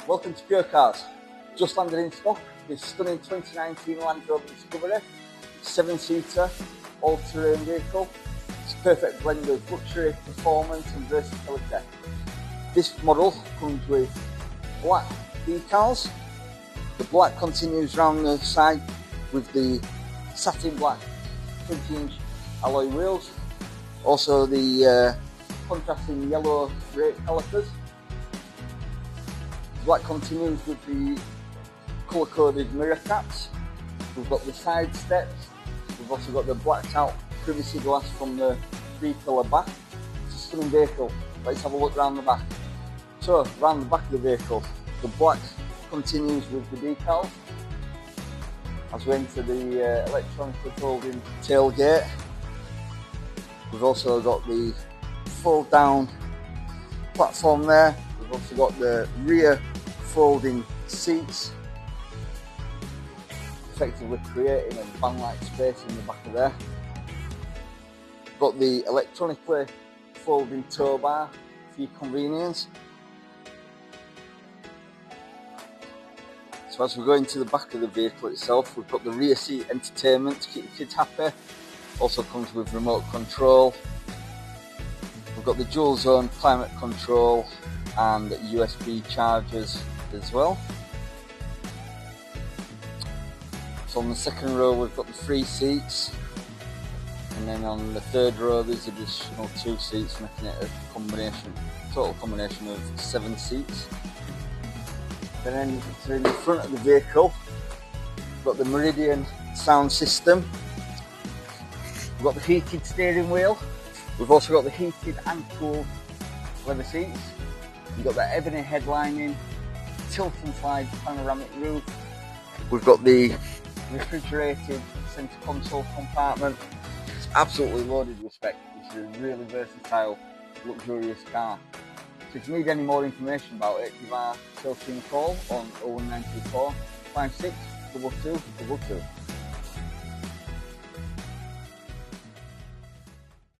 Welcome to Pure Cars. Just landed in stock this stunning 2019 Landrover Discovery, 7-seater, all-terrain vehicle. It's a perfect blend of luxury, performance and versatility. This model comes with black decals. The black continues round the side with the satin black 20-inch alloy wheels. Also the contrasting yellow brake calipers. Black continues with the colour-coded mirror caps. We've got the side steps. We've also got the blacked out privacy glass from the 3-pillar back. It's a stunning vehicle. Let's have a look around the back. So, around the back of the vehicle, the black continues with the decals. As we enter the electronically folding tailgate, we've also got the fold down platform there. We've also got the rear folding seats, effectively creating a van-like space in the back of there. We've got the electronically folding Towbar for your convenience. So as we go into the back of the vehicle itself, we've got the rear seat entertainment to keep the kids happy. Also comes with remote control. We've got the dual zone climate control and USB chargers as well. So on the second row we've got the 3 seats, and then on the third row there's additional 2 seats, making it a total combination of 7 seats. Then in the front of the vehicle we've got the Meridian sound system. We've got the heated steering wheel. We've also got the heated and cooled leather seats. We've got the ebony headlining, tilt and slide panoramic roof. We've got the refrigerated centre console compartment. It's absolutely loaded with spec. This is a really versatile, luxurious car. So if you need any more information about it, give our sales team a call on 01924 56 22 22.